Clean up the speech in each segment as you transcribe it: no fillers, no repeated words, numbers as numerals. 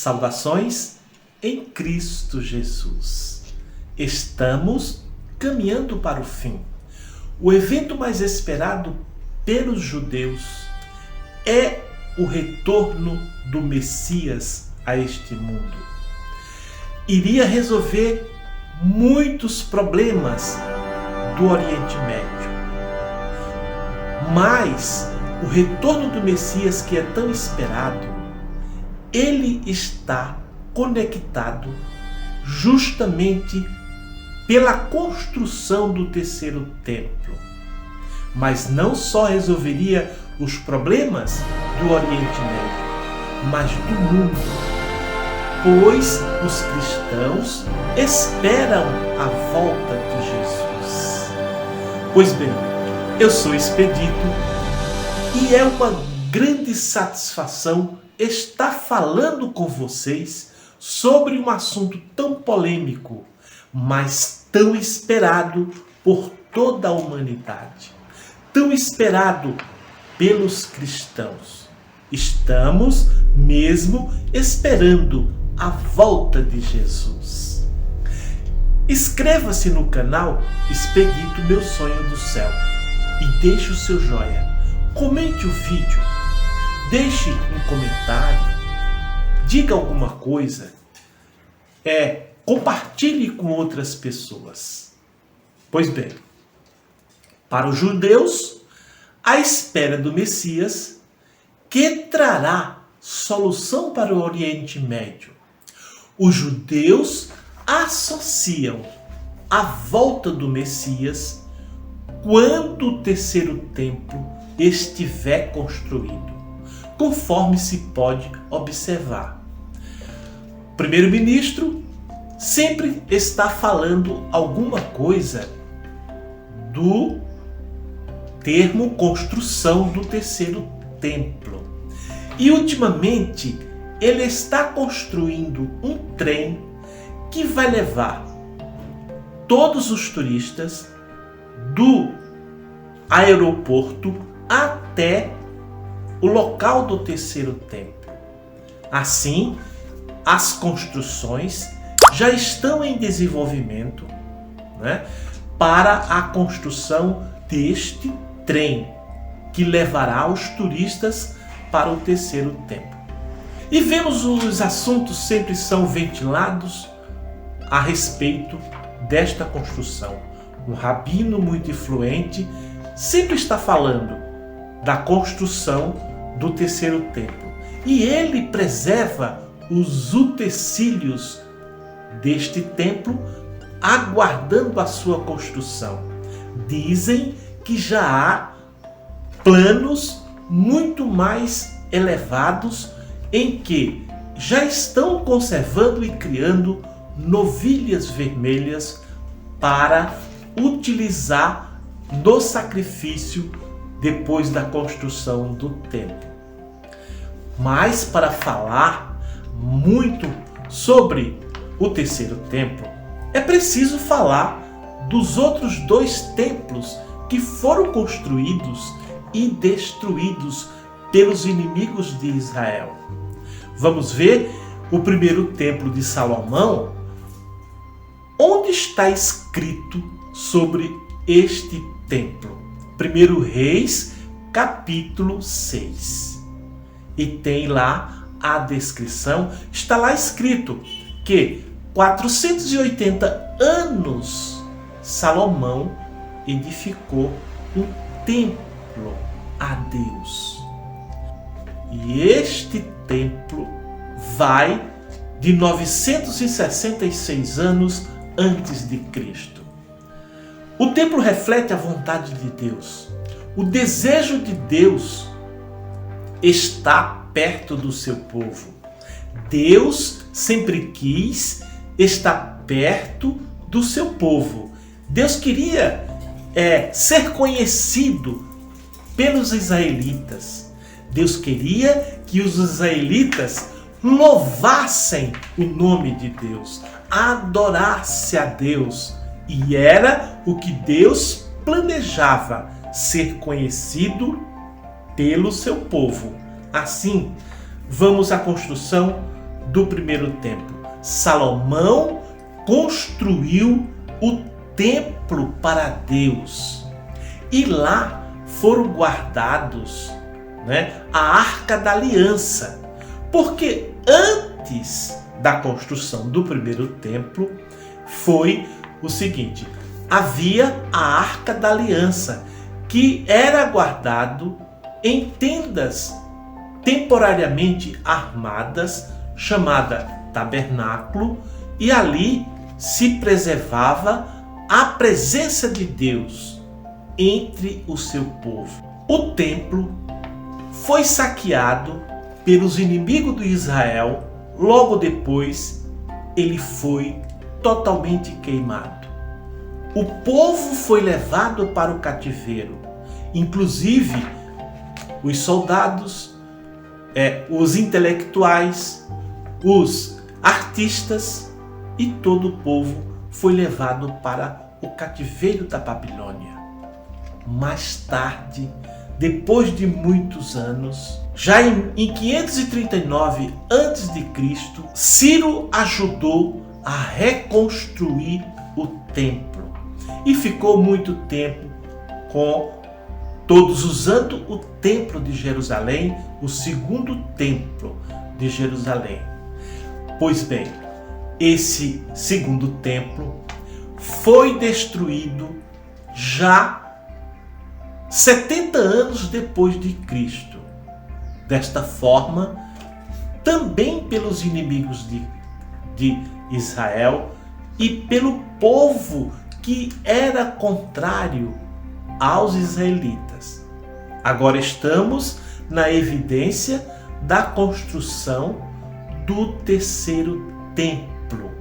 Saudações em Cristo Jesus. Estamos caminhando para o fim. O evento mais esperado pelos judeus é o retorno do Messias a este mundo. Iria resolver muitos problemas do Oriente Médio. Mas o retorno do Messias, que é tão esperado, ele está conectado justamente pela construção do terceiro templo. Mas não só resolveria os problemas do Oriente Médio, mas do mundo, pois os cristãos esperam a volta de Jesus. Pois bem, eu sou Expedito e é uma grande satisfação estar falando com vocês sobre um assunto tão polêmico, mas tão esperado por toda a humanidade, tão esperado pelos cristãos. Estamos mesmo esperando a volta de Jesus. Inscreva-se no canal Expedito Meu Sonho do Céu e deixe o seu joinha. Comente o vídeo, deixe um comentário, diga alguma coisa, compartilhe com outras pessoas. Pois bem, para os judeus, a espera do Messias, que trará solução para o Oriente Médio. Os judeus associam a volta do Messias quando o terceiro templo estiver construído, conforme se pode observar. O primeiro-ministro sempre está falando alguma coisa do termo construção do terceiro templo. E ultimamente ele está construindo um trem que vai levar todos os turistas do aeroporto até o local do terceiro templo. Assim, as construções já estão em desenvolvimento, para a construção deste trem que levará os turistas para o terceiro templo. E vemos os assuntos sempre são ventilados a respeito desta construção. Um rabino muito influente sempre está falando da construção do terceiro templo. E ele preserva os utensílios deste templo, aguardando a sua construção. Dizem que já há planos muito mais elevados em que já estão conservando e criando novilhas vermelhas para utilizar no sacrifício depois da construção do templo. Mas para falar muito sobre o terceiro templo, é preciso falar dos outros dois templos que foram construídos e destruídos pelos inimigos de Israel. Vamos ver o primeiro templo de Salomão, onde está escrito sobre este templo. 1 Reis, capítulo 6. E tem lá a descrição, está lá escrito que 480 anos Salomão edificou um templo a Deus. E este templo vai de 966 anos antes de Cristo. O templo reflete a vontade de Deus. O desejo de Deus está perto do seu povo. Deus sempre quis estar perto do seu povo. Deus queria ser conhecido pelos israelitas. Deus queria que os israelitas louvassem o nome de Deus, adorassem a Deus. E era o que Deus planejava, ser conhecido pelo seu povo. Assim, vamos à construção do primeiro templo. Salomão construiu o templo para Deus. E lá foram guardados, a Arca da Aliança. Porque antes da construção do primeiro templo foi o seguinte: havia a Arca da Aliança, que era guardado em tendas temporariamente armadas, chamada tabernáculo, e ali se preservava a presença de Deus entre o seu povo. O templo foi saqueado pelos inimigos de Israel. Logo depois, ele foi totalmente queimado. O povo foi levado para o cativeiro, inclusive os soldados, os intelectuais, os artistas, e todo o povo foi levado para o cativeiro da Babilônia. Mais tarde, depois de muitos anos, já em 539 a.C., Ciro ajudou a reconstruir o templo e ficou muito tempo com todos usando o templo de Jerusalém, o segundo templo de Jerusalém. Pois bem, esse segundo templo foi destruído já 70 anos depois de Cristo. Desta forma, também pelos inimigos de Israel e pelo povo que era contrário aos israelitas. Agora estamos na evidência da construção do terceiro templo.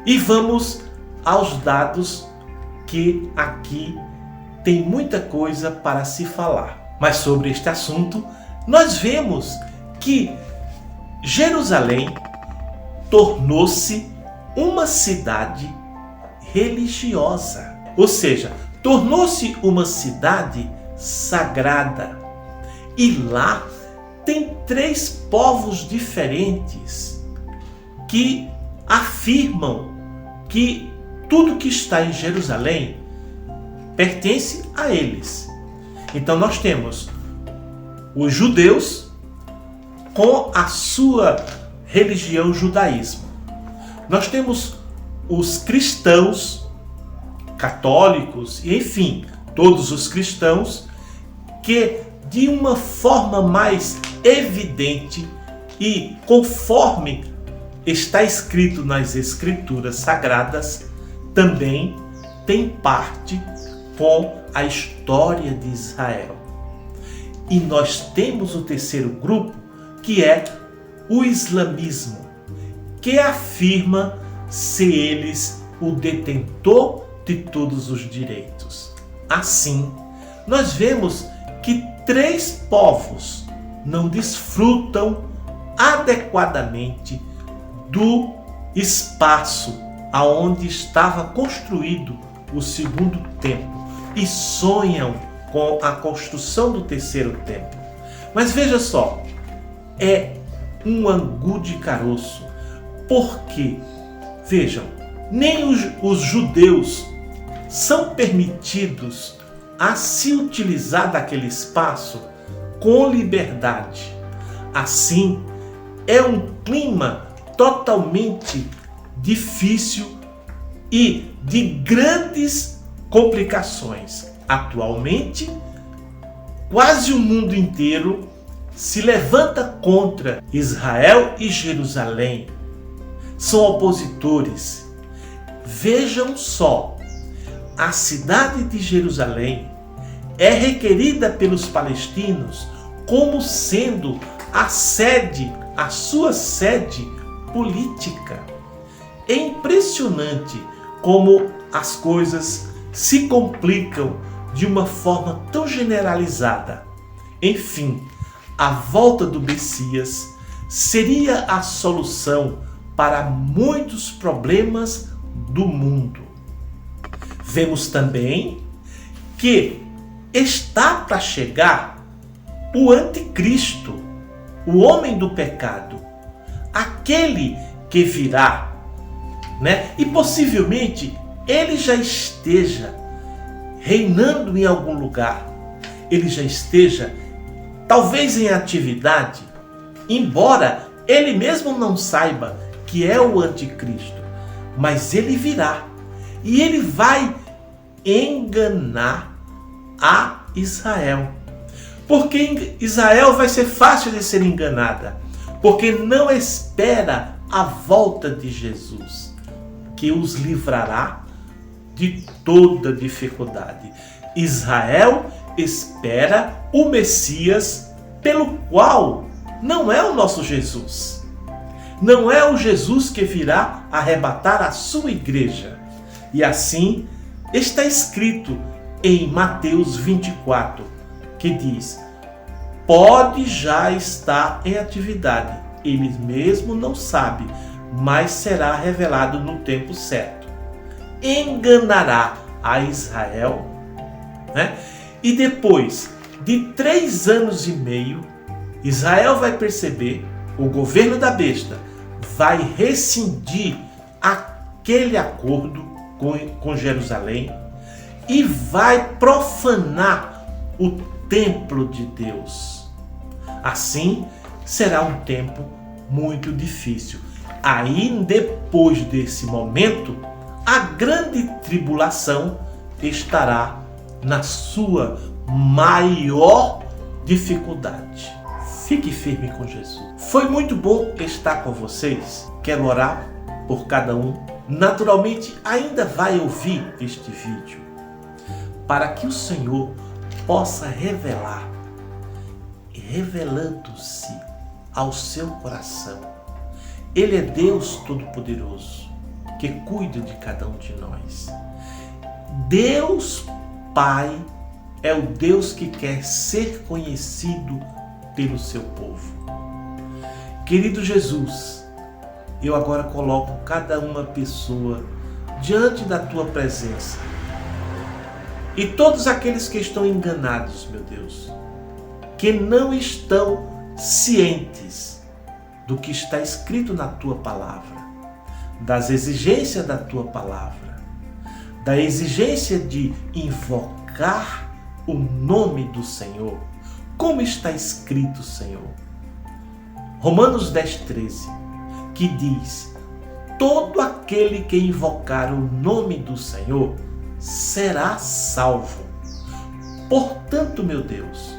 E vamos aos dados, que aqui tem muita coisa para se falar. Mas sobre este assunto, nós vemos que Jerusalém tornou-se uma cidade religiosa, ou seja, tornou-se uma cidade sagrada. E lá tem 3 povos diferentes que afirmam que tudo que está em Jerusalém pertence a eles. Então nós temos os judeus com a sua religião, judaísmo. Nós temos os cristãos, católicos, e enfim, todos os cristãos que, de uma forma mais evidente e conforme está escrito nas Escrituras Sagradas, também tem parte com a história de Israel. E nós temos o terceiro grupo, que é o islamismo, que afirma ser eles o detentor de todos os direitos. Assim, nós vemos que 3 povos não desfrutam adequadamente do espaço aonde estava construído o segundo templo e sonham com a construção do terceiro templo. Mas veja só, é um angu de caroço, porque, vejam, nem os judeus são permitidos a se utilizar daquele espaço com liberdade. Assim, é um clima totalmente difícil e de grandes complicações. Atualmente, quase o mundo inteiro se levanta contra Israel e Jerusalém. São opositores. Vejam só, a cidade de Jerusalém é requerida pelos palestinos como sendo a sua sede política. É impressionante como as coisas se complicam de uma forma tão generalizada. Enfim, a volta do Messias seria a solução para muitos problemas do mundo. Vemos também que está para chegar o anticristo, o homem do pecado. aquele que virá, né? E possivelmente ele já esteja reinando em algum lugar, ele já esteja talvez em atividade, embora ele mesmo não saiba que é o anticristo, mas ele virá e ele vai enganar a Israel. Porque Israel vai ser fácil de ser enganada, porque não espera a volta de Jesus, que os livrará de toda dificuldade. Israel espera o Messias, pelo qual não é o nosso Jesus. Não é o Jesus que virá arrebatar a sua igreja. E assim está escrito em Mateus 24, que diz: pode já estar em atividade, ele mesmo não sabe, mas será revelado no tempo certo. Enganará a Israel, né? E depois de 3 anos e meio, Israel vai perceber, o governo da besta vai rescindir aquele acordo com Jerusalém e vai profanar o templo de Deus. Assim, será um tempo muito difícil. Aí, depois desse momento, a grande tribulação estará na sua maior dificuldade. Fique firme com Jesus. Foi muito bom estar com vocês. Quero orar por cada um. Naturalmente, ainda vai ouvir este vídeo para que o Senhor possa revelar, revelando-se ao seu coração. Ele é Deus Todo-Poderoso, que cuida de cada um de nós. Deus Pai é o Deus que quer ser conhecido pelo seu povo. Querido Jesus, eu agora coloco cada uma pessoa diante da tua presença. E todos aqueles que estão enganados, meu Deus, que não estão cientes do que está escrito na tua palavra, das exigências da tua palavra, da exigência de invocar o nome do Senhor, como está escrito, Senhor. Romanos 10:13, que diz: todo aquele que invocar o nome do Senhor será salvo. Portanto, meu Deus,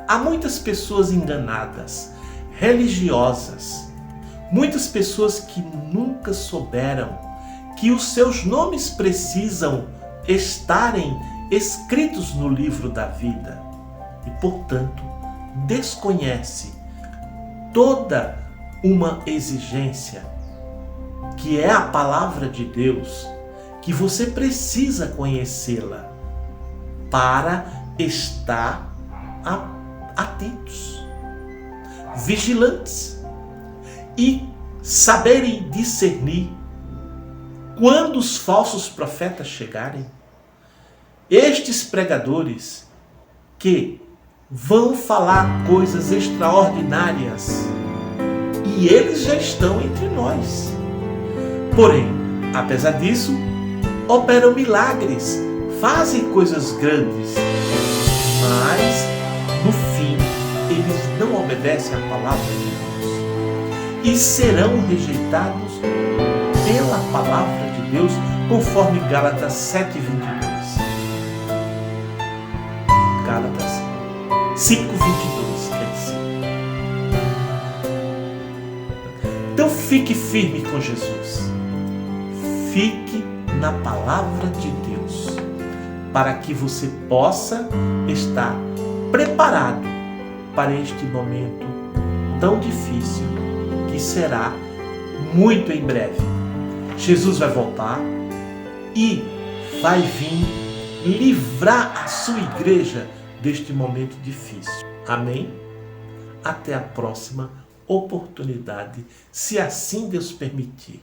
há muitas pessoas enganadas, religiosas, muitas pessoas que nunca souberam que os seus nomes precisam estarem escritos no livro da vida e, portanto, desconhece toda uma exigência que é a palavra de Deus, que você precisa conhecê-la para estar atentos, vigilantes e saberem discernir quando os falsos profetas chegarem. Estes pregadores que vão falar coisas extraordinárias e eles já estão entre nós. Porém, apesar disso, operam milagres, fazem coisas grandes, mas no fim eles não obedecem à palavra de Deus e serão rejeitados pela palavra de Deus, conforme Gálatas 7:22. Gálatas 5:22 quer dizer. Então fique firme com Jesus. Fique na palavra de Deus, para que você possa estar preparado para este momento tão difícil que será muito em breve. Jesus vai voltar e vai vir livrar a sua igreja deste momento difícil. Amém? Até a próxima oportunidade, se assim Deus permitir.